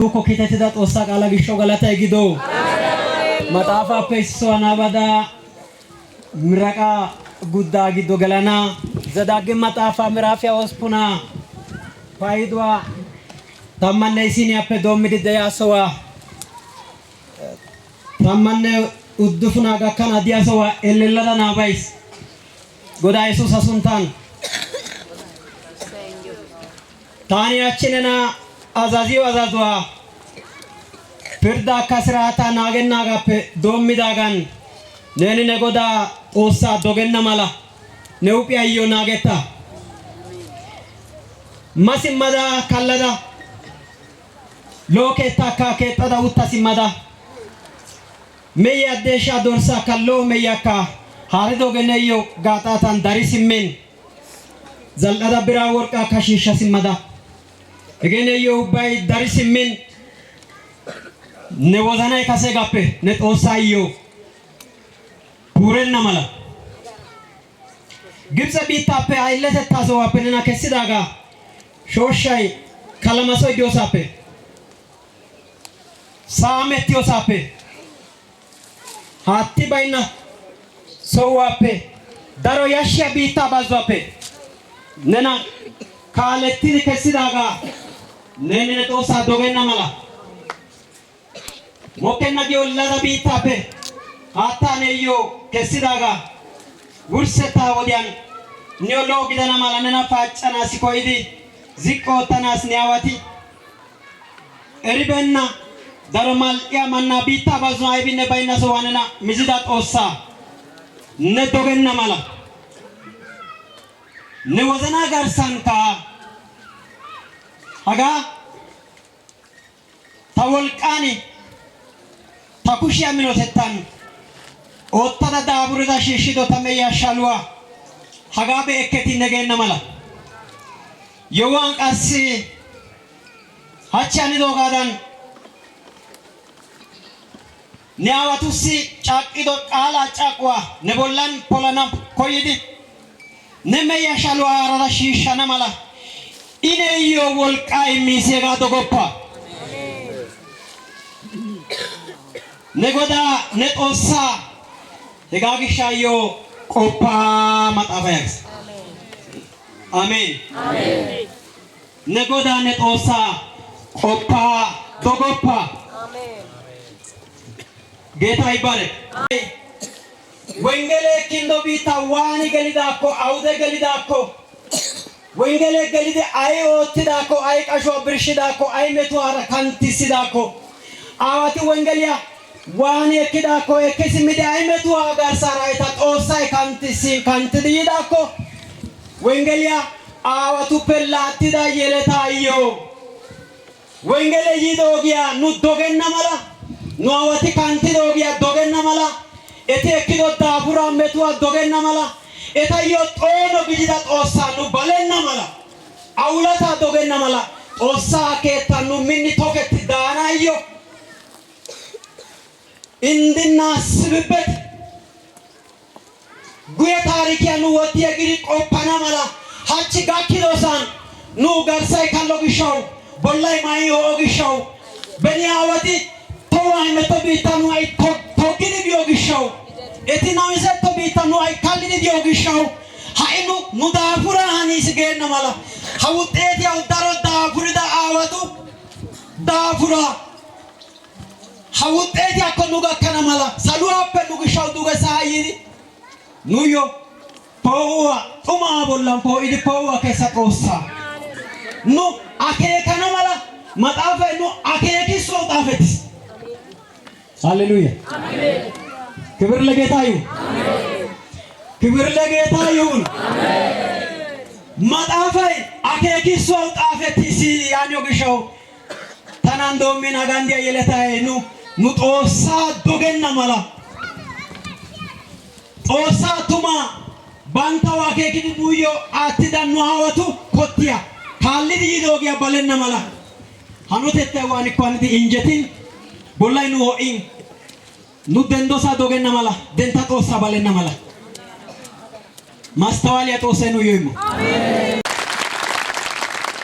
Ko kitatida Xoossa qaala gishaw galata gido. Maxaafa peesso anabada miraqa guddaa gido galana zadaage maxaafa miraafiya hospuna faayidwa tammanne isini appe doommidi de'aasowa tammanne uddufuna gakkana diyasowa ellellada naabays goda Yesuus asuntaan taani achinena azaziyo azazwa firda kasrata naagennagappe doommidagan neni ne goda Xoossa dogenna mala ne upiyayyo naagetta masimmada kallada looketta ka keexxada utta simmada meeyya deesha dorsa kalloo meeyyakka haari dogeneyyo gaaxaatan dari simmen zal'ada biraa worqaa kashiisha simmada egeneyo ubbay dari simmen ne wozanay kase gappe ne Xoossayyo puurenna mala Gibxe biittaappe aylletetta sowappe nena kessidaaga shooshshay kalamasoy diyoosappe saamettiyoosappe haatti baynna sowappe daro yashshiya biittaa bazzuwappe nena kaalettidi kessidaaga neni ne Xoossa dogenna mala mokkenna gi ollada biittaappe haattaa neeyyo kessidaaga wurssettaa wodiyan niyo lo'o gidana mala nena paaccanaasi koyidi ziqqi oottanaas ne aawati eribeenna daro mal"iya mannaa biittaa bazzuwan aybinne baynna sohuwa nena mizida Xoossaa ne dogenna mala ne wozanaa garssankka hagaa ta wolqqaani ta kushiya minotettan oottada daaburida shiishshido ta meeyya shaluwa hagaa be'ekketi negeenna mala yowuwan qassi hachchi hanidoogaadan ne aawatussi caaqqido qaalaa caaquwa ne bollan polana koyidi ne meeyya shaluwa haarada shiishshana mala ineyyo wolqqaa immiisi hegaa dogoppa ne godaa ne Xoossaa hegaa gishshaayyo qoppaa maxaafa yaagis amen ne godaa ne Xoossaa qoppaa dogoppa geeta ibbare wengelee kindo biitta waani gelidaakko awude gelidaakko wengelee gelide ay oottidaakko ay qashuwa birshidaakko ay metuwaara kantissidaakko aawati wengeliya waani ekkidaakko ekki simmidi ay metuwa garssaara eta Xoossay kantidi yidaakko wengeliya aawatuppe laattida yeletaayyo wengelee yido ogiya nu dogenna mala nu aawati kantido ogiya dogenna mala eti ekkido daafura metuwa dogenna mala etayyo xoono gidida Xoossaa nu balenna mala awulataa dogenna mala Xoossaa keettan nu minni toketti daanaayyo እንድናስብበት ጉየ ታሪኪያን ወጥየ ግሪ ቆፓና መላ ሀች ጋኪዶሳን ኑ ጋርሳይ ካሎ ግሻው ቦላይ ማይ ኦግሻው በኒያወቲ ተዋይ መቶ ቢታኑ አይ ቶግኒ ቢዮ ግሻው እቲናው ይሰቶ ቢታኑ አይ ካልኒ ቢዮ ግሻው ሃይኑ ሙዳፉራ ሃኒስ ገነ መላ ሀውጤት ያው ዳሮ ዳፉሪዳ አወቱ ዳፉራ hawuxeet yakko nu gakkana mala saluwaappe nu gishaw duge saayidi nuyyo poo'uwa xumaa bollan poo'idi poo'uwa keessa Xoossaa nu akeekana mala maxaafay nu akeekissoo xaafetis ሃሌሉያ ክብር ለጌታ ይሁን ክብር ለጌታ ይሁን maxaafay akeekissoo xaafetis yaanyo gishaw tanan doommin hagandiya yeletaay nu Xoossaa dogenna mala Xoossaa tuma bantaw akeekidi nuyyo aattida nu aawatu kottiya kaallidi yido ogiya balenna mala hanotettay waanikko hanidi injetin bollay nu ho'in nu dendosaa dogenna mala denta Xoossaa balenna mala ማስተዋል Xoossay nuyyo immo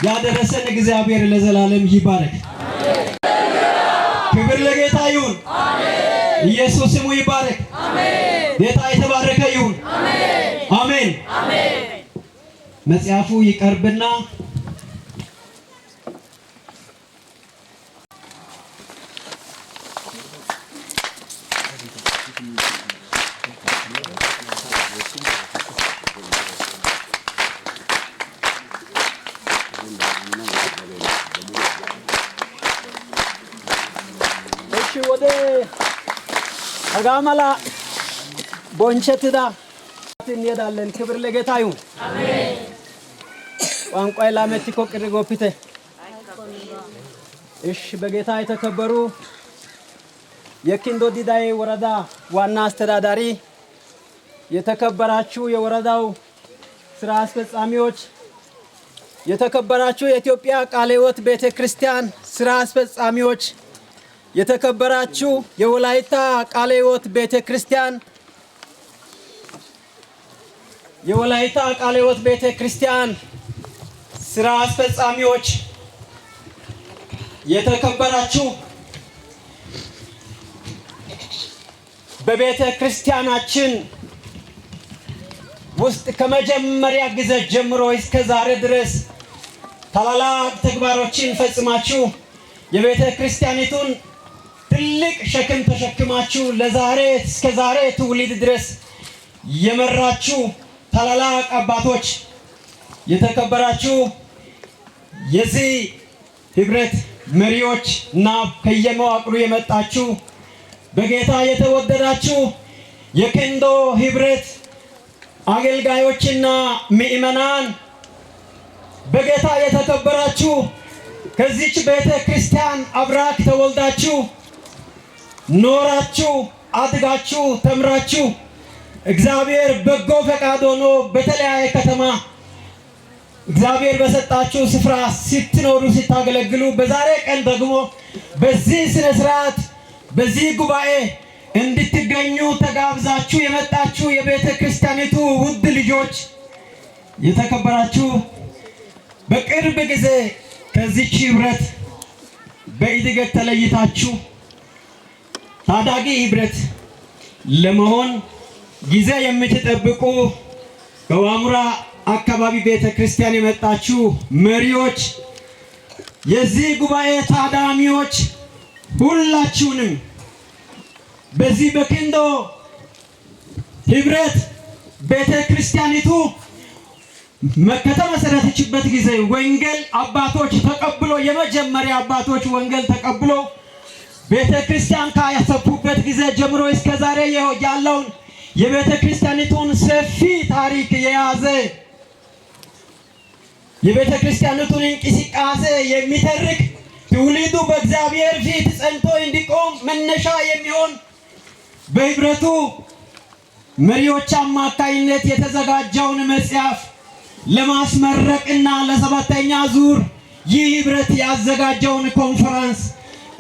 ያደረሰን እግዚአብሔር ለዘላለም ይባረክ። ኢየሱስ ስሙ ይባረክ። አሜን። ጌታ የተባረከ ይሁን። አሜን። አሜን። መጽሐፉ ይቀርብና ወደ አጋማላ ቦንቸትዳ እንሄዳለን። ክብር ለጌታ ይሁን። አሜን። ቋንቋይ ላመቲኮ ቅርጎፒቴ እሺ። በጌታ የተከበሩ የኪንዶ ዲዳይ ወረዳ ዋና አስተዳዳሪ፣ የተከበራችሁ የወረዳው ስራ አስፈጻሚዎች፣ የተከበራችሁ የኢትዮጵያ ቃለ ሕይወት ቤተክርስቲያን ስራ አስፈጻሚዎች፣ የተከበራችሁ የወላይታ ቃለ ሕይወት ቤተክርስቲያን ቤተክርስቲያን ስራ አስፈጻሚዎች፣ የተከበራችሁ በቤተክርስቲያናችን ውስጥ ከመጀመሪያ ጊዜ ጀምሮ እስከ ዛሬ ድረስ ታላላቅ ተግባሮችን ፈጽማችሁ የቤተክርስቲያኒቱን ትልቅ ሸክም ተሸክማችሁ ለዛሬ እስከ ዛሬ ትውልድ ድረስ የመራችሁ ታላላቅ አባቶች፣ የተከበራችሁ የዚህ ህብረት መሪዎች እና ከየመዋቅሩ የመጣችሁ በጌታ የተወደዳችሁ የኪንዶ ህብረት አገልጋዮችና ምእመናን፣ በጌታ የተከበራችሁ ከዚች ቤተክርስቲያን አብራክ ተወልዳችሁ ኖራችሁ አድጋችሁ ተምራችሁ እግዚአብሔር በጎ ፈቃድ ሆኖ በተለያየ ከተማ እግዚአብሔር በሰጣችሁ ስፍራ ስትኖሩ ስታገለግሉ በዛሬ ቀን ደግሞ በዚህ ስነ ስርዓት በዚህ ጉባኤ እንድትገኙ ተጋብዛችሁ የመጣችሁ የቤተክርስቲያኒቱ ውድ ልጆች፣ የተከበራችሁ በቅርብ ጊዜ ከዚች ህብረት በእድገት ተለይታችሁ ታዳጊ ህብረት ለመሆን ጊዜ የምትጠብቁ ከዋሙራ አካባቢ ቤተክርስቲያን የመጣችሁ መሪዎች፣ የዚህ ጉባኤ ታዳሚዎች ሁላችሁንም በዚህ በኪንዶ ህብረት ቤተክርስቲያኒቱ ከተመሰረተችበት ጊዜ ወንጌል አባቶች ተቀብሎ የመጀመሪያ አባቶች ወንጌል ተቀብሎ ቤተክርስቲያን ካያሰፉበት ጊዜ ጀምሮ እስከ ዛሬ ያለውን የቤተክርስቲያኒቱን ሰፊ ታሪክ የያዘ የቤተክርስቲያኒቱን እንቅስቃሴ የሚተርክ ትውልዱ በእግዚአብሔር ፊት ጸንቶ እንዲቆም መነሻ የሚሆን በህብረቱ መሪዎች አማካይነት የተዘጋጀውን መጽሐፍ ለማስመረቅና ለሰባተኛ ዙር ይህ ህብረት ያዘጋጀውን ኮንፈረንስ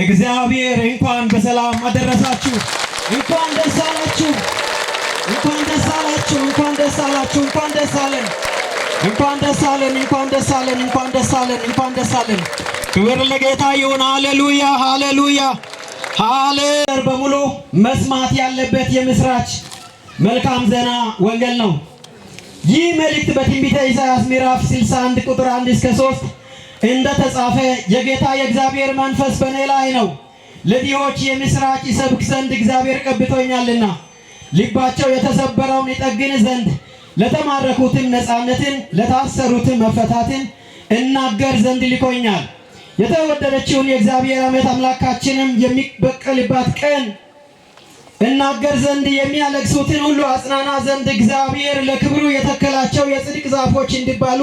እግዚአብሔር እንኳን በሰላም አደረሳችሁ። እንኳን ደስ አላችሁ። እንኳን ደስ አላችሁ። እንኳን ደስ አላችሁ። እንኳን ደስ አለን። እንኳን ደስ አለን። እንኳን ደስ አለን። እንኳን ደስ አለን። እንኳን ደስ አለን። ክብር ለጌታ ይሁን። ሃሌሉያ ሃሌሉያ ሃሌሉያ። በሙሉ መስማት ያለበት የምስራች መልካም ዜና ወንጌል ነው። ይህ መልእክት በትንቢተ ኢሳይያስ ምዕራፍ 61 ቁጥር 1 እስከ 3 እንደተጻፈ የጌታ የእግዚአብሔር መንፈስ በእኔ ላይ ነው፣ ለድሆች የምስራች ይሰብክ ዘንድ እግዚአብሔር ቀብቶኛልና፣ ልባቸው የተሰበረውን ይጠግን ዘንድ፣ ለተማረኩትም ነፃነትን፣ ለታሰሩትም መፈታትን እናገር ዘንድ ልኮኛል። የተወደደችውን የእግዚአብሔር ዓመት አምላካችንም የሚበቀልባት ቀን እናገር ዘንድ፣ የሚያለቅሱትን ሁሉ አጽናና ዘንድ፣ እግዚአብሔር ለክብሩ የተከላቸው የጽድቅ ዛፎች እንዲባሉ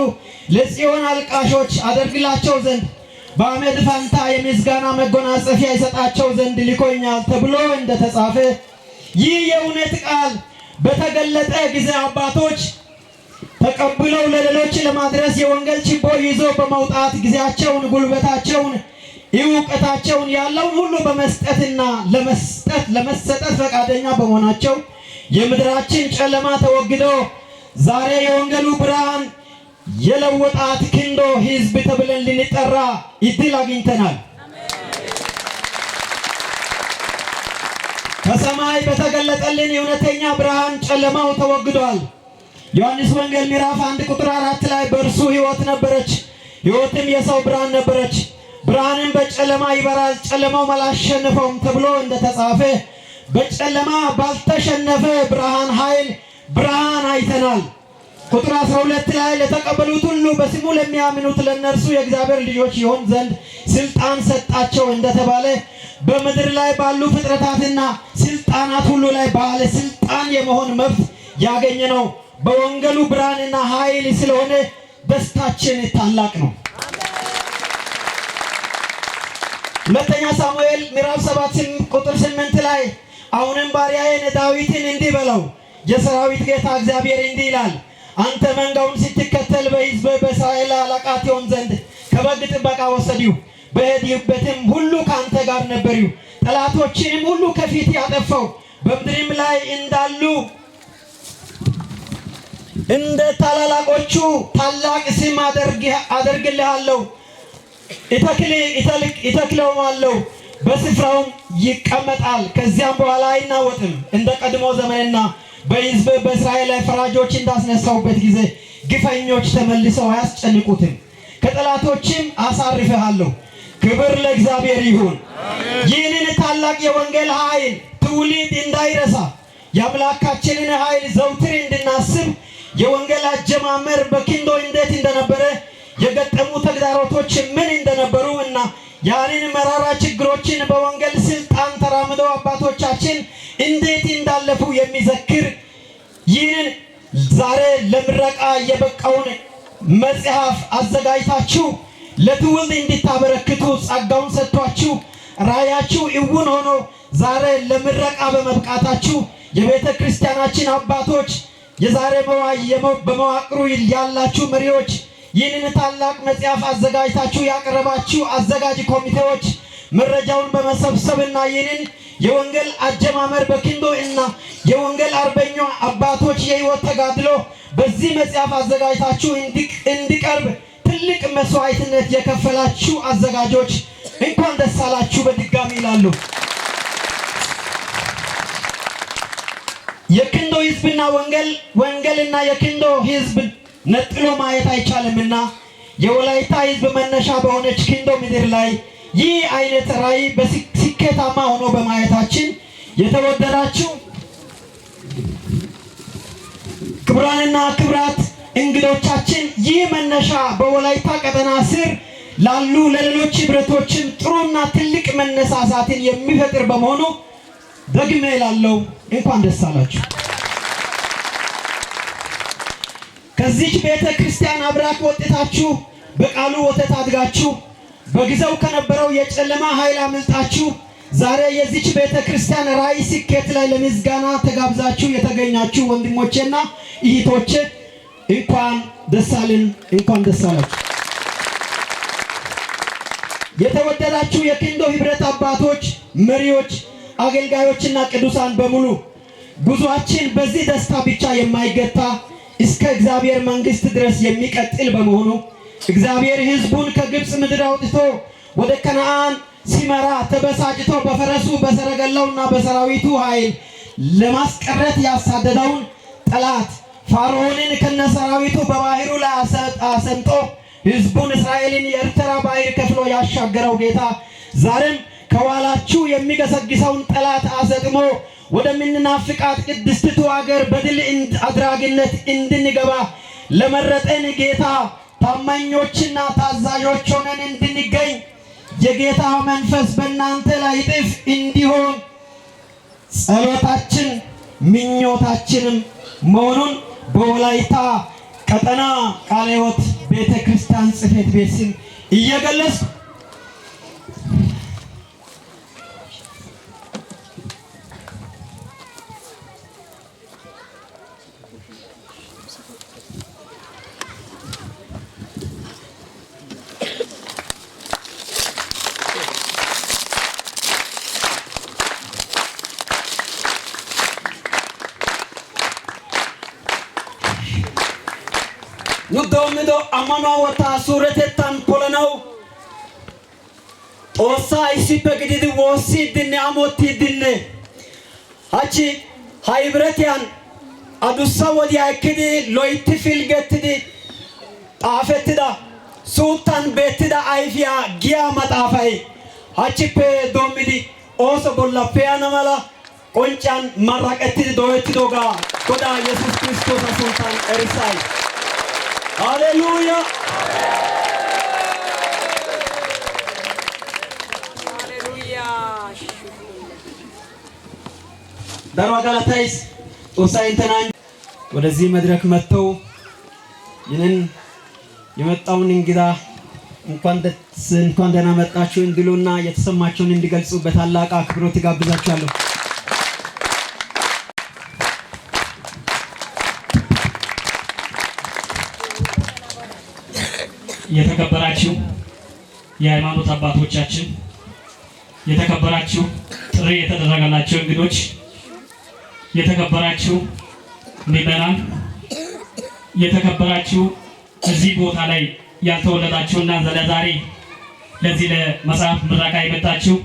ለጽዮን አልቃሾች አደርግላቸው ዘንድ፣ በአመድ ፋንታ የምስጋና መጎናጸፊያ ይሰጣቸው ዘንድ ልኮኛል ተብሎ እንደተጻፈ ይህ የእውነት ቃል በተገለጠ ጊዜ አባቶች ተቀብለው ለሌሎች ለማድረስ የወንጌል ችቦ ይዞ በመውጣት ጊዜያቸውን፣ ጉልበታቸውን፣ እውቀታቸውን ያለውን ሁሉ በመስጠትና ለመሰጠት ፈቃደኛ በመሆናቸው የምድራችን ጨለማ ተወግዶ ዛሬ የወንጌሉ ብርሃን የለወጣት ኪንዶ ህዝብ ተብለን ልንጠራ እድል አግኝተናል። ከሰማይ በተገለጠልን የእውነተኛ ብርሃን ጨለማው ተወግዷል። ዮሐንስ ወንጌል ምዕራፍ 1 ቁጥር 4 ላይ በእርሱ ሕይወት ነበረች፣ ሕይወትም የሰው ብርሃን ነበረች፣ ብርሃንም በጨለማ ይበራል፣ ጨለማው አላሸነፈውም ተብሎ እንደተጻፈ በጨለማ ባልተሸነፈ ብርሃን ኃይል ብርሃን አይተናል። ቁጥር 12 ላይ ለተቀበሉት ሁሉ በስሙ ለሚያምኑት ለነርሱ የእግዚአብሔር ልጆች ይሆን ዘንድ ስልጣን ሰጣቸው እንደተባለ በምድር ላይ ባሉ ፍጥረታትና ስልጣናት ሁሉ ላይ ባለ ስልጣን የመሆን መብት ያገኘ ነው በወንጌሉ ብርሃንና ኃይል ስለሆነ ደስታችን ታላቅ ነው። ሁለተኛ ሳሙኤል ምዕራፍ 7 ቁጥር 8 ላይ አሁንም ባሪያዬን ዳዊትን እንዲህ በለው፣ የሰራዊት ጌታ እግዚአብሔር እንዲህ ይላል፣ አንተ መንጋውን ስትከተል በሕዝብ በእስራኤል አለቃ ትሆን ዘንድ ከበግ ጥበቃ ወሰድሁ፣ በሄድህበትም ሁሉ ከአንተ ጋር ነበርሁ፣ ጠላቶችንም ሁሉ ከፊት ያጠፋው፣ በምድርም ላይ እንዳሉ እንደ ታላላቆቹ ታላቅ ስም አደርግልሃለሁ፣ እተክለውማለሁ፣ በስፍራውም ይቀመጣል፣ ከዚያም በኋላ አይናወጥም። እንደ ቀድሞ ዘመንና በሕዝብ በእስራኤል ላይ ፈራጆች እንዳስነሳውበት ጊዜ ግፈኞች ተመልሰው አያስጨንቁትም፣ ከጠላቶችም አሳርፈሃለሁ። ክብር ለእግዚአብሔር ይሁን። ይህንን ታላቅ የወንጌል ኃይል ትውልድ እንዳይረሳ የአምላካችንን ኃይል ዘውትር እንድናስብ የወንጌል አጀማመር በኪንዶ እንዴት እንደነበረ የገጠሙ ተግዳሮቶች ምን እንደነበሩ እና ያንን መራራ ችግሮችን በወንጌል ስልጣን ተራምደው አባቶቻችን እንዴት እንዳለፉ የሚዘክር ይህንን ዛሬ ለምረቃ የበቃውን መጽሐፍ አዘጋጅታችሁ ለትውልድ እንድታበረክቱ ጸጋውን ሰጥቷችሁ ራእያችሁ እውን ሆኖ ዛሬ ለምረቃ በመብቃታችሁ የቤተ ክርስቲያናችን አባቶች የዛሬ በመዋቅሩ ያላችሁ መሪዎች ይህንን ታላቅ መጽሐፍ አዘጋጅታችሁ ያቀረባችሁ አዘጋጅ ኮሚቴዎች መረጃውን በመሰብሰብና ይህንን የወንጌል አጀማመር በኪንዶ እና የወንጌል አርበኛ አባቶች የሕይወት ተጋድሎ በዚህ መጽሐፍ አዘጋጅታችሁ እንዲቀርብ ትልቅ መስዋዕትነት የከፈላችሁ አዘጋጆች እንኳን ደስ አላችሁ በድጋሚ ይላሉ። የኪንዶ ሕዝብና ወንጌልና የኪንዶ ሕዝብ ነጥሎ ማየት አይቻልምና የወላይታ ሕዝብ መነሻ በሆነች ኪንዶ ምድር ላይ ይህ አይነት ራዕይ በስኬታማ ሆኖ በማየታችን የተወደዳችሁ ክቡራንና ክቡራት እንግዶቻችን ይህ መነሻ በወላይታ ቀጠና ስር ላሉ ለሌሎች ህብረቶችን ጥሩና ትልቅ መነሳሳትን የሚፈጥር በመሆኑ ደግሜ እላለሁ እንኳን ደስ አላችሁ። ከዚህ ቤተ ክርስቲያን አብራክ ወጥታችሁ በቃሉ ወተት አድጋችሁ በጊዜው ከነበረው የጨለማ ኃይል አምልጣችሁ ዛሬ የዚች ቤተ ክርስቲያን ራዕይ ስኬት ላይ ለምስጋና ተጋብዛችሁ የተገኛችሁ ወንድሞቼና እህቶቼ እንኳን ደስ አለን፣ እንኳን ደስ አላችሁ። የተወደዳችሁ የኪንዶ ህብረት አባቶች፣ መሪዎች፣ አገልጋዮችና ቅዱሳን በሙሉ ጉዟችን በዚህ ደስታ ብቻ የማይገታ እስከ እግዚአብሔር መንግስት ድረስ የሚቀጥል በመሆኑ እግዚአብሔር ህዝቡን ከግብፅ ምድር አውጥቶ ወደ ከነዓን ሲመራ ተበሳጭቶ በፈረሱ በሰረገላውና በሰራዊቱ ኃይል ለማስቀረት ያሳደደውን ጠላት ፋርዖንን ከነሰራዊቱ በባህሩ ላይ አሰምጦ ህዝቡን እስራኤልን የኤርትራ ባህር ከፍሎ ያሻገረው ጌታ ዛሬም ከኋላችሁ የሚገሰግሰውን ጠላት አሰጥሞ ወደምንናፍቃት ቅድስቲቱ ሀገር በድል አድራጊነት እንድንገባ ለመረጠን ጌታ ታማኞችና ታዛዦች ሆነን እንድንገኝ የጌታ መንፈስ በእናንተ ላይ እጥፍ እንዲሆን ጸሎታችን ምኞታችንም መሆኑን በወላይታ ቀጠና ቃለ ሕይወት ቤተ ክርስቲያን ጽሕፈት ቤት ስም እየገለጽኩ ኑዶምዶ አማኗ ወታ ሱረቴታን ፖለናው ጦሳ ይሲበ ግዲድ ወሲድነ አሞቲድነ achi haybiratiyan adussa wodiya ekkidi loytti filgettidi xaafettida suuttan beettida ayfiya giya maxaafay hachippe doommidi ooso bolla pe'ana mala qonccan marraqettidi dooyettidoogaa Godaa Yesuus Kiristoosa sunttan erissay. Haleluuya! ዳሩ አጋላታይስ ኦሳይንተናን ወደዚህ መድረክ መጥተው ይህንን የመጣውን እንግዳ እንኳን ደህና መጣችሁ እንዲሉና የተሰማቸውን እንዲገልጹ በታላቅ አክብሮት ጋብዛችኋለሁ። የተከበራችሁ የሃይማኖት አባቶቻችን፣ የተከበራችሁ ጥሪ የተደረገላችሁ እንግዶች፣ የተከበራችሁ ምዕመናን፣ የተከበራችሁ እዚህ ቦታ ላይ ያልተወለዳችሁና ዛሬ ለዚህ ለመጽሐፍ ምረቃ የመጣችሁ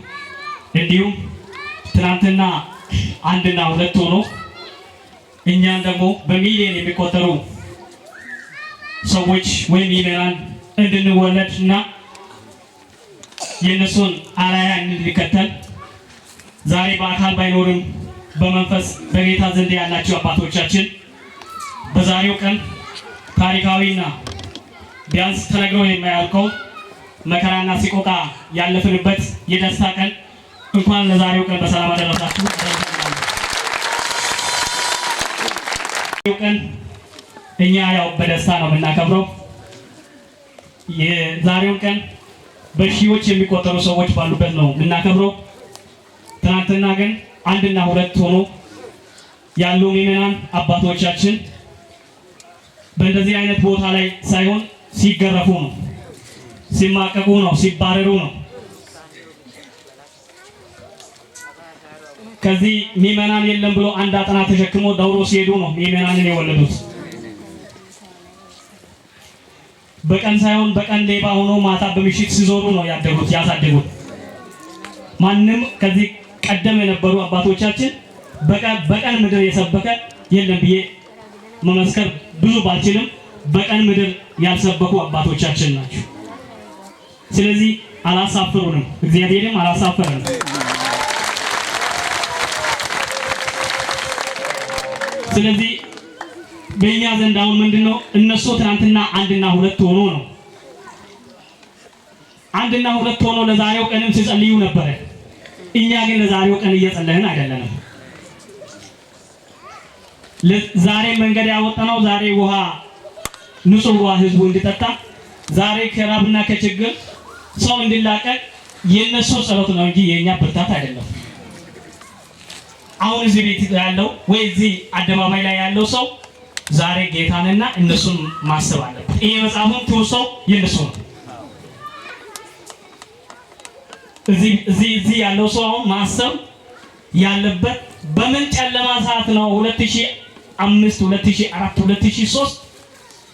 እንዲሁም ትናንትና አንድና ሁለት ሆኖ እኛን ደግሞ በሚሊዮን የሚቆጠሩ ሰዎች ወይም ምዕመናን እንድንወለድና የነሱን አራያ እንድንከተል ዛሬ በአካል ባይኖርም በመንፈስ በጌታ ዘንድ ያላችሁ አባቶቻችን በዛሬው ቀን ታሪካዊና ቢያንስ ተነግሮ የማያልቀው መከራና ሲቆቃ ያለፍንበት የደስታ ቀን እንኳን ለዛሬው ቀን በሰላም አደረሳችሁ። ቀን እኛ ያው በደስታ ነው የምናከብረው። የዛሬውን ቀን በሺዎች የሚቆጠሩ ሰዎች ባሉበት ነው የምናከብረው። ትናንትና ግን አንድና ሁለት ሆኖ ያሉ ምዕመናን አባቶቻችን በእንደዚህ አይነት ቦታ ላይ ሳይሆን ሲገረፉ ነው፣ ሲማቀቁ ነው፣ ሲባረሩ ነው። ከዚህ ምዕመናን የለም ብሎ አንድ አጥና ተሸክሞ ዳውሮ ሲሄዱ ነው ምዕመናንን የወለዱት። በቀን ሳይሆን በቀን ሌባ ሆኖ ማታ በምሽት ሲዞሩ ነው ያደጉት ያሳደጉት። ማንም ከዚህ ቀደም የነበሩ አባቶቻችን በቀን ምድር የሰበከ የለም ብዬ መመስከር ብዙ ባልችልም በቀን ምድር ያልሰበኩ አባቶቻችን ናቸው። ስለዚህ አላሳፈሩንም፣ እግዚአብሔርም አላሳፈረንም። ስለዚህ በእኛ ዘንድ አሁን ምንድነው እነሱ ትናንትና አንድና ሁለት ሆኖ ነው አንድና ሁለት ሆኖ ለዛሬው ቀንም ሲጸልዩ ነበር። እኛ ግን ለዛሬው ቀን እየጸለይን አይደለንም። ዛሬ መንገድ ያወጣነው ዛሬ ውሃ ንጹህ ውሃ ህዝቡ እንዲጠጣ ዛሬ ከራብና ከችግር ሰው እንዲላቀቅ የነሱ ጸሎት ነው እንጂ የኛ ብርታት አይደለም። አሁን እዚህ ቤት ያለው ወይ እዚህ አደባባይ ላይ ያለው ሰው ዛሬ ጌታንና እነሱን ማሰብ አለበት። ይሄ መጽሐፉን ትውሰው የነሱ ነው። እዚህ ያለው ሰው አሁን ማሰብ ያለበት በምን ጨለማ ሰዓት ነው 2005 2004 2003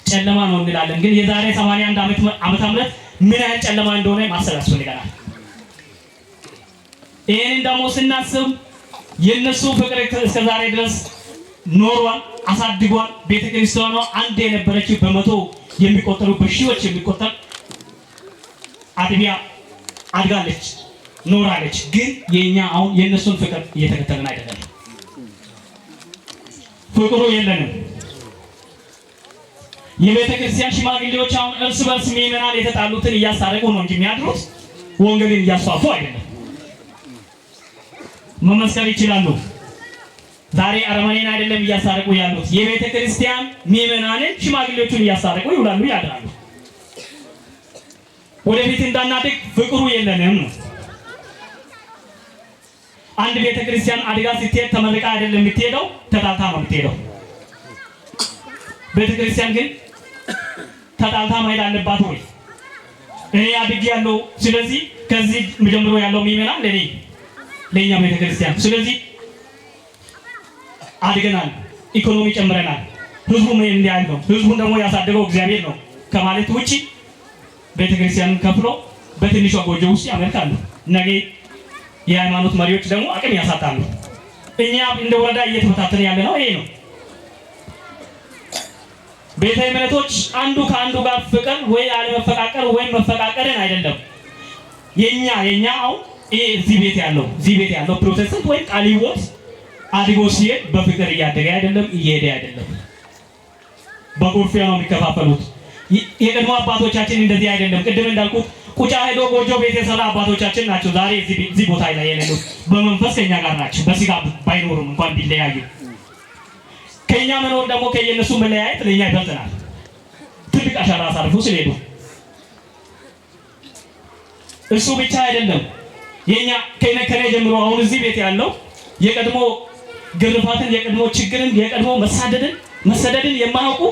ጨለማ ነው እንላለን፣ ግን የዛሬ 81 ዓመተ ምህረት ምን አይነት ጨለማ እንደሆነ ማሰብ ያስፈልጋል። ይሄን ደግሞ ስናስብ የነሱ ፍቅር እስከ ዛሬ ድረስ ኖሯል፣ አሳድጓል። ቤተክርስቲያኗ አንድ የነበረችው በመቶ የሚቆጠሩ በሺዎች የሚቆጠር አጥቢያ አድጋለች፣ ኖራለች። ግን የኛ አሁን የነሱን ፍቅር እየተከተልን አይደለም፣ ፍቅሩ የለንም። የቤተክርስቲያን ሽማግሌዎች አሁን እርስ በርስ ምዕመናን የተጣሉትን እያሳረቁ ነው እንጂ የሚያድሩት ወንጌልን እያስፋፉ አይደለም። መመስከር ይችላሉ። ዛሬ አረመኔን አይደለም እያሳረቁ ያሉት፣ የቤተክርስቲያን ምዕመናንን ሽማግሌዎቹን እያሳረቁ ይውላሉ ያድራሉ። ወደፊት እንዳናድግ ፍቅሩ የለንም ነው። አንድ ቤተክርስቲያን አድጋ ስትሄድ ተመርቃ አይደለም የምትሄደው፣ ተጣልታ ነው የምትሄደው። ቤተክርስቲያን ግን ተጣልታ መሄድ አለባት ወይ? እኔ አድጌያለሁ፣ ስለዚህ ከዚህ ጀምሮ ያለው ምዕመናን ለኛ ቤተክርስቲያን፣ ስለዚህ አድገናል፣ ኢኮኖሚ ጨምረናል፣ ህዝቡ ምን እንዲያል ነው፣ ህዝቡን ደግሞ ያሳደገው እግዚአብሔር ነው ከማለት ውጪ ቤተክርስቲያንን ከፍሎ በትንሿ ጎጆ ውስጥ ያመልካሉ። ነገ የሃይማኖት መሪዎች ደግሞ አቅም ያሳጣሉ። እኛ እንደ ወረዳ እየተፈታተነ ያለ ነው ይሄ ነው። ቤተ እምነቶች አንዱ ከአንዱ ጋር ፍቅር ወይ አለመፈቃቀር ወይ መፈቃቀርን አይደለም። የኛ አሁን ይሄ እዚህ ቤት ያለው ፕሮቴስታንት ወይ ቃለ ሕይወት አድጎ ሲሄድ በፍቅር እያደገ አይደለም፣ እየሄደ አይደለም። በቁርፊያ ነው የሚከፋፈሉት። የቀድሞ አባቶቻችን እንደዚህ አይደለም። ቅድም እንዳልኩት ቁጫ ሄዶ ጎጆ ቤት የሰራ አባቶቻችን ናቸው ዛሬ እዚህ ቦታ ላይ የሌሉት። በመንፈስ ከኛ ጋር ናቸው፣ በስጋ ባይኖሩም እንኳን ቢለያዩ። ከኛ መኖር ደግሞ ከየነሱ መለያየት ለኛ ይበልጠናል። ትልቅ አሻራ አሳርፎ ስለሄዱ እሱ ብቻ አይደለም። የኛ ከኔ ጀምሮ አሁን እዚህ ቤት ያለው የቀድሞ ግርፋትን፣ የቀድሞ ችግርን፣ የቀድሞ መሰደድን የማያውቁ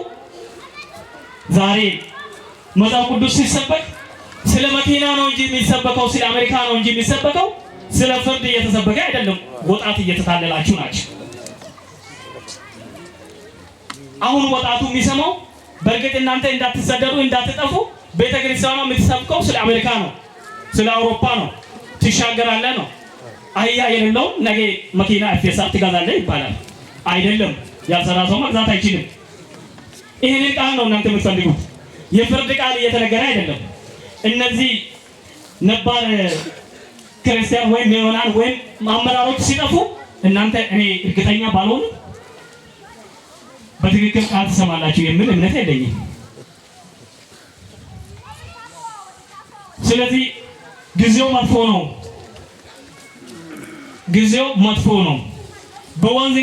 ዛሬ መጽሐፍ ቅዱስ ሲሰበክ ስለ መኪና ነው እንጂ የሚሰበከው፣ ስለ አሜሪካ ነው እንጂ የሚሰበከው፣ ስለ ፍርድ እየተሰበከ አይደለም። ወጣት እየተታለላችሁ ናቸው። አሁን ወጣቱ የሚሰማው በእርግጥ እናንተ እንዳትሰደዱ እንዳትጠፉ ቤተክርስቲያኗ የምትሰብከው ስለ አሜሪካ ነው፣ ስለ አውሮፓ ነው፣ ትሻገራለህ ነው። አህያ የሌለው ነገ መኪና ኤፍኤስአር ትገዛለህ ይባላል። አይደለም፣ ያልሰራ ሰው መግዛት አይችልም። ይሄንን ቃል ነው እናንተ የምትፈልጉት። የፍርድ ቃል እየተነገረ አይደለም። እነዚህ ነባር ክርስቲያን ወይም ምዕመናን ወይም አመራሮች ሲጠፉ እናንተ እኔ እርግጠኛ ባልሆን በትክክል ቃል ትሰማላችሁ የሚል እምነት የለኝም። ስለዚህ ጊዜው መጥፎ ነው። በወንዝ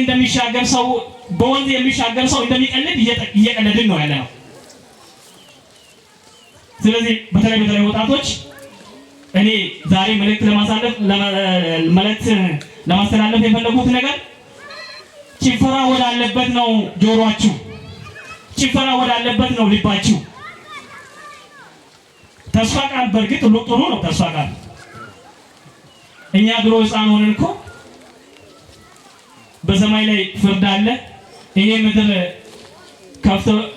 የሚሻገር ሰው እንደሚቀልድ እየቀለድን ነው ያለነው። ስለዚህ በተለይ ወጣቶች እኔ ዛሬ መልእክት ለማስተላለፍ የፈለጉት ነገር ጭፈራ ወዳለበት ነው ጆሮአችሁ፣ ጭፈራ ወዳለበት ነው ልባችሁ። ተስፋ ቃል በእርግጥ ጥሩ ነው። ተስፋ ቃል እኛ ድሮ ሕፃን ሆነን እኮ በሰማይ ላይ ፍርድ አለ። ይሄ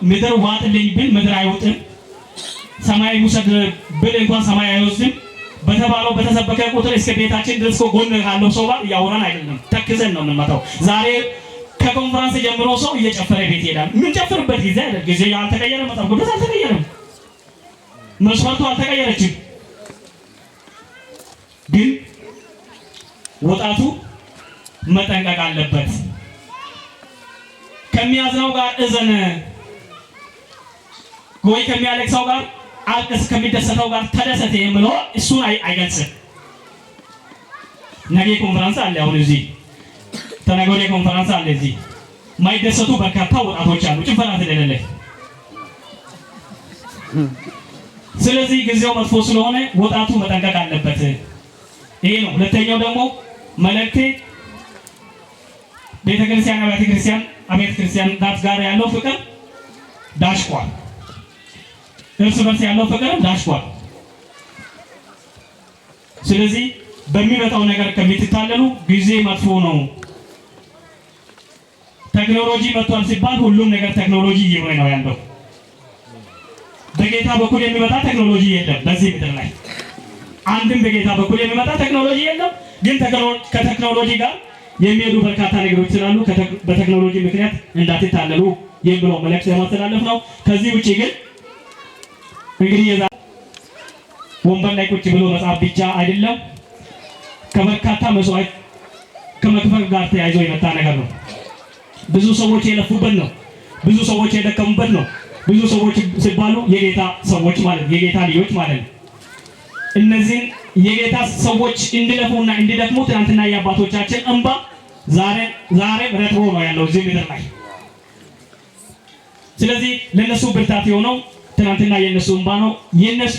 ምድር ዋጥልኝ ብል ምድር አይውጥም፣ ሰማይ ውሰድ ብል እንኳን ሰማይ አይወስድም። በተባለው በተሰበከ ቁጥር እስከ ቤታችን ድረስ ጎን ካለው ሰው ጋር እያወራን አይደለም፣ ተክዘን ነው የምንመጣው። ዛሬ ከኮንፈረንስ ጀምሮ ሰው እየጨፈረ ቤት ይሄዳል። የምንጨፍርበት ጊዜ አይደል? ጊዜ አልተቀየረም፣ መጽሐፍ ቅዱስ አልተቀየረም፣ መስፈርቱ አልተቀየረችም። ግን ወጣቱ መጠንቀቅ አለበት። ከሚያዝነው ጋር እዘን ወይ ከሚያለቅሰው ጋር አልቅስ፣ ከሚደሰተው ጋር ተደሰተ የሚለው እሱን አይገልጽም። ነገ ኮንፈረንስ አለ፣ አሁን እዚህ ተነገ ወዲያ ኮንፈረንስ አለ። እዚህ ማይደሰቱ በርካታ ወጣቶች አሉ፣ ጭፈራ ስለሌለ። ስለዚህ ጊዜው መጥፎ ስለሆነ ወጣቱ መጠንቀቅ አለበት። ይሄ ነው። ሁለተኛው ደግሞ መልእክቴ አብያተ ክርስቲያናት ጋር ያለው ፍቅር ዳሽቋል። እርስ በርስ ያለው ፍቅር ዳሽቋል። ስለዚህ በሚመጣው ነገር ከሚትታለሉ ጊዜ መጥፎ ነው። ቴክኖሎጂ መጥቷል ሲባል ሁሉም ነገር ቴክኖሎጂ እየሆነ ነው ያለው። በጌታ በኩል የሚመጣ ቴክኖሎጂ የለም በዚህ ምድር ላይ አንድም በጌታ በኩል የሚመጣ ቴክኖሎጂ የለም። ግን ከቴክኖሎጂ ጋር የሚሄዱ በርካታ ነገሮች ስላሉ በቴክኖሎጂ ምክንያት እንዳትታለሉ የሚለው መልእክት ለማስተላለፍ ነው። ከዚህ ውጪ ግን እንግዲህ ወንበር ላይ ቁጭ ብሎ መጽሐፍ ብቻ አይደለም፣ ከበርካታ መስዋዕት ከመክፈል ጋር ተያይዞ የመጣ ነገር ነው። ብዙ ሰዎች የለፉበት ነው። ብዙ ሰዎች የደከሙበት ነው። ብዙ ሰዎች ሲባሉ የጌታ ሰዎች ማለት የጌታ ልጆች ማለት ነው። እነዚህን የጌታ ሰዎች እንዲለፉና እንዲደክሙ ትናንትና የአባቶቻችን እንባ ዛሬ ረጥቦ ነው ያለው እዚህ ምድር ላይ። ስለዚህ ለነሱ ብርታት የሆነው ትናንትና የነሱ እንባ ነው።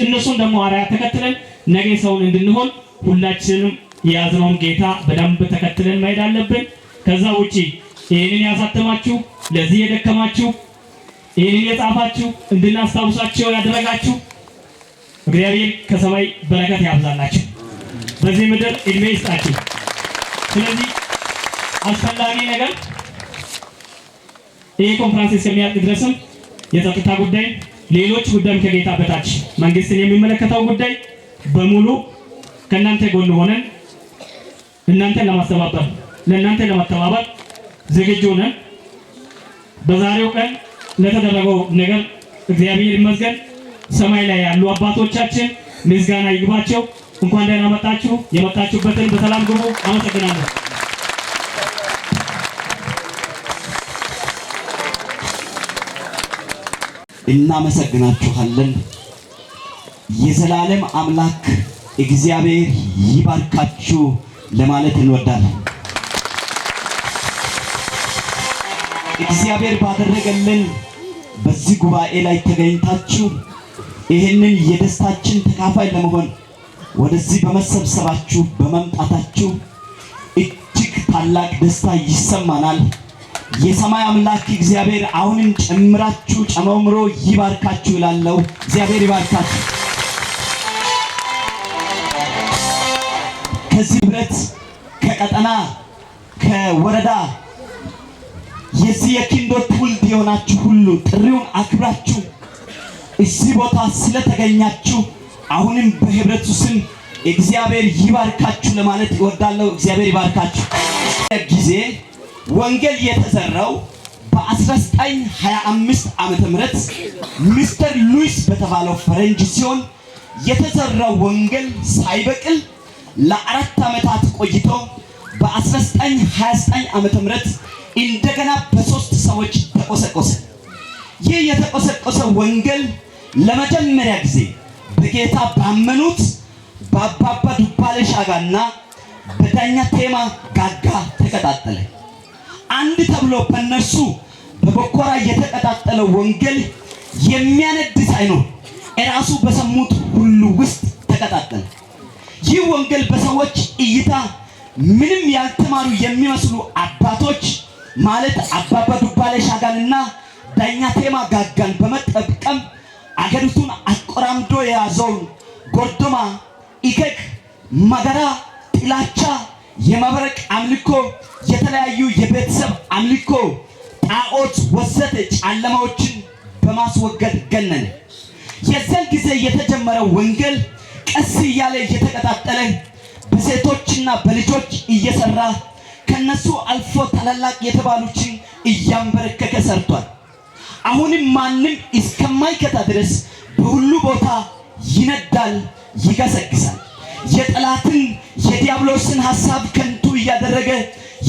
እነሱን ደግሞ አርአያ ተከትለን ነገ ሰውን እንድንሆን ሁላችንም የያዝነውን ጌታ በደንብ ተከትለን መሄድ አለብን። ከዛ ውጪ ይህንን ያሳተማችሁ፣ ለዚህ የደከማችሁ፣ ይህንን የጻፋችሁ፣ እንድናስታውሳቸው ያደረጋችሁ እግዚአብሔር ከሰማይ በረከት ያብዛላችሁ፣ በዚህ ምድር እድሜ ይስጣችሁ። ስለዚህ አስፈላጊ ነገር ይሄ ኮንፈረንስ እስከሚያልቅ ድረስም የጸጥታ ጉዳይ፣ ሌሎች ጉዳይም ከጌታ በታች መንግስትን የሚመለከተው ጉዳይ በሙሉ ከእናንተ ጎን ሆነን እናንተን ለማስተባበር ለእናንተ ለመተባበር ዝግጁ ነን። በዛሬው ቀን ለተደረገው ነገር እግዚአብሔር ይመስገን። ሰማይ ላይ ያሉ አባቶቻችን ምስጋና ይግባቸው። እንኳን ደህና መጣችሁ። የመጣችሁበትን በሰላም ግቡ። አመሰግናለሁ። እናመሰግናችኋለን። የዘላለም አምላክ እግዚአብሔር ይባርካችሁ ለማለት እንወዳለን። እግዚአብሔር ባደረገልን በዚህ ጉባኤ ላይ ተገኝታችሁ ይህንን የደስታችን ተካፋይ ለመሆን ወደዚህ በመሰብሰባችሁ በመምጣታችሁ እጅግ ታላቅ ደስታ ይሰማናል። የሰማይ አምላክ እግዚአብሔር አሁንም ጨምራችሁ ጨመምሮ ይባርካችሁ ይላለው። እግዚአብሔር ይባርካችሁ። ከዚህ ህብረት ከቀጠና ከወረዳ የዚህ የኪንዶ ትውልድ የሆናችሁ ሁሉ ጥሪውን አክብራችሁ እዚህ ቦታ ስለተገኛችሁ አሁንም በህብረቱ ስም እግዚአብሔር ይባርካችሁ ለማለት እወዳለሁ። እግዚአብሔር ይባርካችሁ። ጊዜ ወንጌል የተዘራው በ1925 ዓመተ ምህረት ሚስተር ሉዊስ በተባለው ፈረንጅ ሲሆን የተዘራው ወንጌል ሳይበቅል ለ4 ዓመታት ቆይቶ በ1929 ዓመተ ምህረት እንደገና በ3 ሰዎች ተቆሰቆሰ። ይህ የተቆሰቆሰ ወንጌል ለመጀመሪያ ጊዜ በጌታ ባመኑት በአባባ ዱባሌ ሻጋና በዳኛ ቴማ ጋጋ ተቀጣጠለ። አንድ ተብሎ በእነርሱ በበኮራ የተቀጣጠለው ወንጌል የሚያነድ ሳይኖር እራሱ በሰሙት ሁሉ ውስጥ ተቀጣጠለ። ይህ ወንጌል በሰዎች እይታ ምንም ያልተማሩ የሚመስሉ አባቶች ማለት አባባ ዱባሌ ሻጋንና ዳኛ ቴማ ጋጋን በመጠቀም አገሪቱን አቆራምዶ የያዘውን ጎርዶማ፣ ኢከክ፣ መገራ፣ ጥላቻ፣ የመብረቅ አምልኮ፣ የተለያዩ የቤተሰብ አምልኮ፣ ጣዖት ወዘተ ጨለማዎችን በማስወገድ ገነነ። የዛን ጊዜ የተጀመረው ወንጌል ቀስ እያለ እየተቀጣጠለ በሴቶችና በልጆች እየሰራ ከነሱ አልፎ ታላላቅ የተባሉትን እያንበረከከ ሰርቷል። አሁንም ማንም እስከማይከታ ድረስ በሁሉ ቦታ ይነዳል፣ ይገሰግሳል። የጠላትን የዲያብሎስን ሐሳብ ከንቱ እያደረገ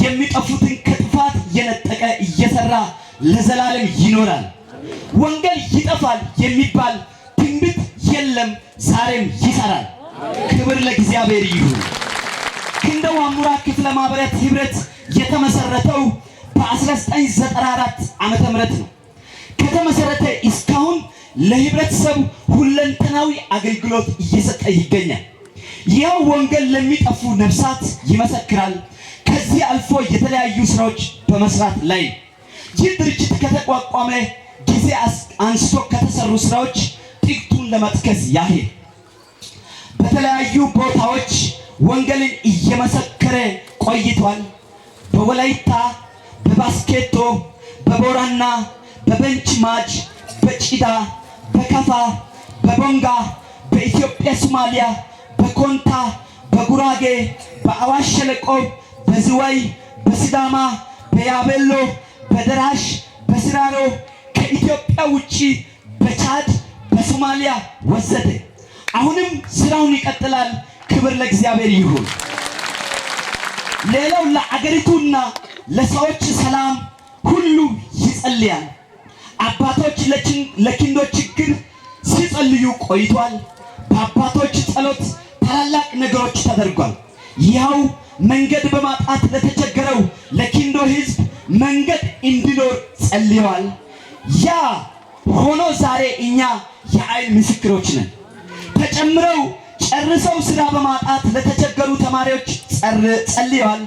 የሚጠፉትን ከጥፋት እየነጠቀ እየሰራ ለዘላለም ይኖራል። ወንጌል ይጠፋል የሚባል ትንቢት የለም፣ ዛሬም ይሰራል። ክብር ለእግዚአብሔር ይሁን። ክንደ ዋሙራ ክፍለ ማህበራት ህብረት የተመሰረተው በ1994 ዓመተ ምህረት ነው። ከተመሰረተ እስካሁን ለህብረተሰቡ ሁለንተናዊ አገልግሎት እየሰጠ ይገኛል። ይህ ወንጌል ለሚጠፉ ነፍሳት ይመሰክራል። ከዚህ አልፎ የተለያዩ ስራዎች በመስራት ላይ ይህ ድርጅት ከተቋቋመ ጊዜ አንስቶ ከተሰሩ ስራዎች ጥቂቱን ለመጥቀስ ያህል በተለያዩ ቦታዎች ወንጌልን እየመሰከረ ቆይቷል። በወላይታ፣ በባስኬቶ፣ በቦራና፣ በቤንች ማጅ፣ በጪዳ፣ በከፋ፣ በቦንጋ፣ በኢትዮጵያ ሶማሊያ፣ በኮንታ፣ በጉራጌ፣ በአዋሽ ሸለቆ፣ በዝዋይ፣ በሲዳማ፣ በያቤሎ፣ በደራሽ፣ በስራሮ፣ ከኢትዮጵያ ውጪ በቻድ፣ በሶማሊያ ወዘተ አሁንም ስራውን ይቀጥላል። ክብር ለእግዚአብሔር ይሁን። ሌላው ለአገሪቱና ለሰዎች ሰላም ሁሉ ይጸልያል። አባቶች ለኪንዶ ችግር ሲጸልዩ ቆይቷል። በአባቶች ጸሎት ታላላቅ ነገሮች ተደርጓል። ይኸው መንገድ በማጣት ለተቸገረው ለኪንዶ ህዝብ መንገድ እንዲኖር ጸልየዋል። ያ ሆኖ ዛሬ እኛ የአይን ምስክሮች ነን። ተጨምረው ጨርሰው ስራ በማጣት ለተቸገሩ ተማሪዎች ጸልየዋል።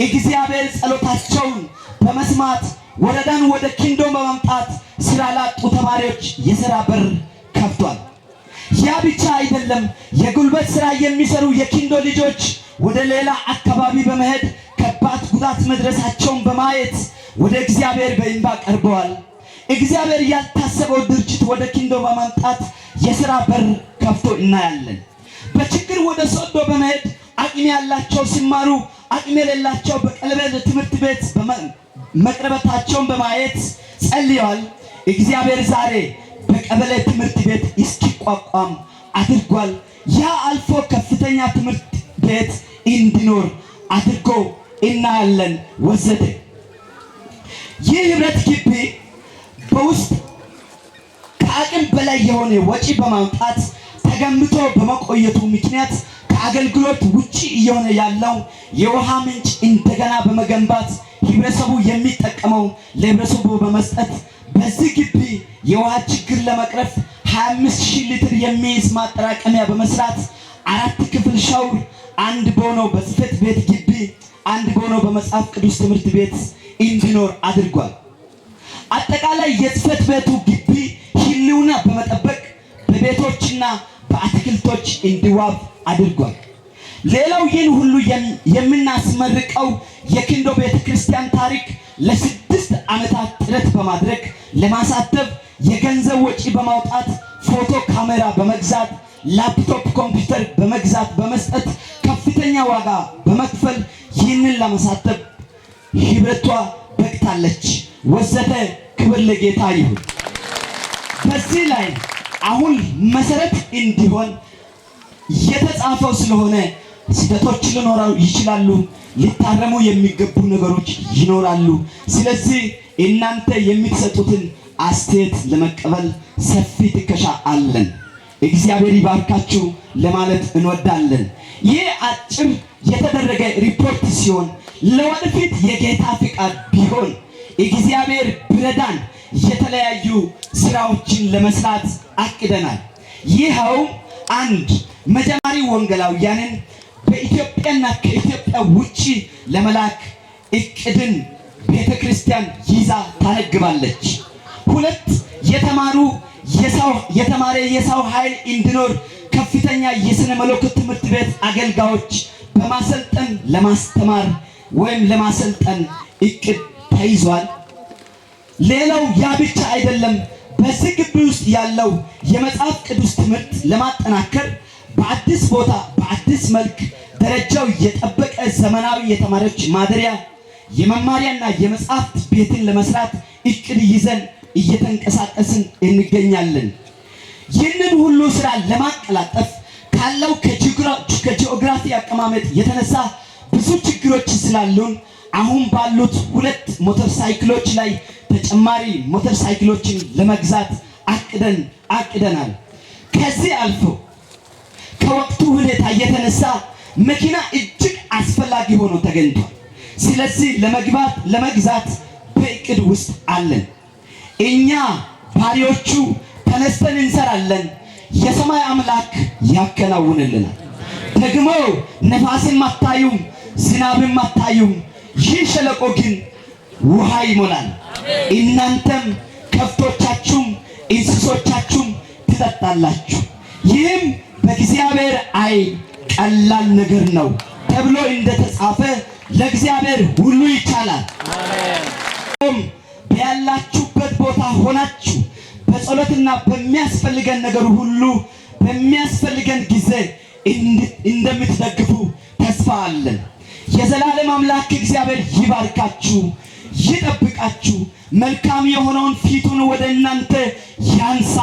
እግዚአብሔር ጸሎታቸውን በመስማት ወረዳን ወደ ኪንዶ በማምጣት ስራ ላጡ ተማሪዎች የሥራ በር ከፍቷል። ያ ብቻ አይደለም። የጉልበት ስራ የሚሰሩ የኪንዶ ልጆች ወደ ሌላ አካባቢ በመሄድ ከባድ ጉዳት መድረሳቸውን በማየት ወደ እግዚአብሔር በእንባ ቀርበዋል። እግዚአብሔር ያልታሰበው ድርጅት ወደ ኪንዶ በማምጣት የሥራ በር ከፍቶ እናያለን። በችግር ወደ ሶዶ በመሄድ አቅም ያላቸው ሲማሩ አቅም የሌላቸው በቀበሌ ትምህርት ቤት መቅረበታቸውን በማየት ጸልየዋል። እግዚአብሔር ዛሬ በቀበሌ ትምህርት ቤት እስኪቋቋም አድርጓል። ያ አልፎ ከፍተኛ ትምህርት ቤት እንዲኖር አድርጎ እናያለን ወዘተ። ይህ ህብረት ግቢ በውስጥ ከአቅም በላይ የሆነ ወጪ በማውጣት ተገንብቶ በመቆየቱ ምክንያት ከአገልግሎት ውጪ እየሆነ ያለው የውሃ ምንጭ እንደገና በመገንባት ህብረተሰቡ የሚጠቀመው ለህብረተሰቡ በመስጠት በዚህ ግቢ የውሃ ችግር ለመቅረፍ 25,000 ሊትር የሚይዝ ማጠራቀሚያ በመስራት 4 ክፍል ሻውር፣ 1 ቦኖ በጽሕፈት ቤት ግቢ፣ 1 ቦኖ በመጽሐፍ ቅዱስ ትምህርት ቤት እንዲኖር አድርጓል። አጠቃላይ የጽሕፈት ቤቱ ግቢ ህልውና በመጠበቅ በቤቶችና በአትክልቶች እንዲዋብ አድርጓል። ሌላው ይህን ሁሉ የምናስመርቀው የኪንዶ ቤተክርስቲያን ታሪክ ለ6 ዓመታት ጥረት በማድረግ ለማሳተፍ የገንዘብ ወጪ በማውጣት ፎቶ ካሜራ በመግዛት ላፕቶፕ ኮምፒውተር በመግዛት በመስጠት ከፍተኛ ዋጋ በመክፈል ይህንን ለማሳተፍ ህብረቷ በቅታለች ወዘተ። ክብር ለጌታ ይሁን። በዚህ ላይ አሁን መሰረት እንዲሆን የተጻፈው ስለሆነ ስህተቶች ሊኖሩ ይችላሉ፣ ሊታረሙ የሚገቡ ነገሮች ይኖራሉ። ስለዚህ እናንተ የምትሰጡትን አስተያየት ለመቀበል ሰፊ ትከሻ አለን። እግዚአብሔር ይባርካችሁ ለማለት እንወዳለን። ይህ አጭር የተደረገ ሪፖርት ሲሆን ለወደፊት የጌታ ፍቃድ ቢሆን እግዚአብሔር ቢረዳን የተለያዩ ስራዎችን ለመስራት አቅደናል። ይኸው አንድ መጀመሪ ወንጌላውያንን በኢትዮጵያና ከኢትዮጵያ ውጪ ለመላክ እቅድን ቤተክርስቲያን ይዛ ታነግባለች። 2 የተማረ የሰው ኃይል እንዲኖር ከፍተኛ የሥነ መለኮት ትምህርት ቤት አገልጋዮች በማሰልጠን ለማስተማር ወይም ለማሰልጠን እቅድ ተይዟል። ሌላው ያ ብቻ አይደለም። በዚህ ግቢ ውስጥ ያለው የመጽሐፍ ቅዱስ ትምህርት ለማጠናከር በአዲስ ቦታ በአዲስ መልክ ደረጃው የጠበቀ ዘመናዊ የተማሪዎች ማደሪያ የመማሪያና የመጽሐፍት ቤትን ለመስራት እቅድ ይዘን እየተንቀሳቀስን እንገኛለን። ይህንን ሁሉ ስራ ለማቀላጠፍ ካለው ከጂኦግራፊ አቀማመጥ የተነሳ ብዙ ችግሮች ስላሉን አሁን ባሉት 2 ሞተር ሳይክሎች ላይ ተጨማሪ ሞተር ሳይክሎችን ለመግዛት አቅደናል። ከዚህ አልፎ ከወቅቱ ሁኔታ የተነሳ መኪና እጅግ አስፈላጊ ሆኖ ተገኝቷል። ስለዚህ ለመግዛት በእቅድ ውስጥ አለን። እኛ ባሪዎቹ ተነስተን እንሰራለን፣ የሰማይ አምላክ ያከናውንልናል። ደግሞ ነፋስም አታዩም፣ ዝናብም አታዩም፣ ይህ ሸለቆ ግን ውሃ ይሞላል። እናንተም ከብቶቻችሁም እንስሶቻችሁም ትጠጣላችሁ። ይህም በእግዚአብሔር ዓይን ቀላል ነገር ነው ተብሎ እንደተጻፈ ለእግዚአብሔር ሁሉ ይቻላል። ያላችሁበት ቦታ ሆናችሁ በጸሎትና በሚያስፈልገን ነገር ሁሉ በሚያስፈልገን ጊዜ እንደምትደግፉ ተስፋ አለን። የዘላለም አምላክ እግዚአብሔር ይባርካችሁ፣ ይጠብቃችሁ፣ መልካም የሆነውን ፊቱን ወደ እናንተ ያንሳ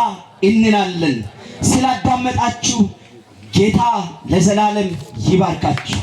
እንላለን። ስላዳመጣችሁ ጌታ ለዘላለም ይባርካችሁ።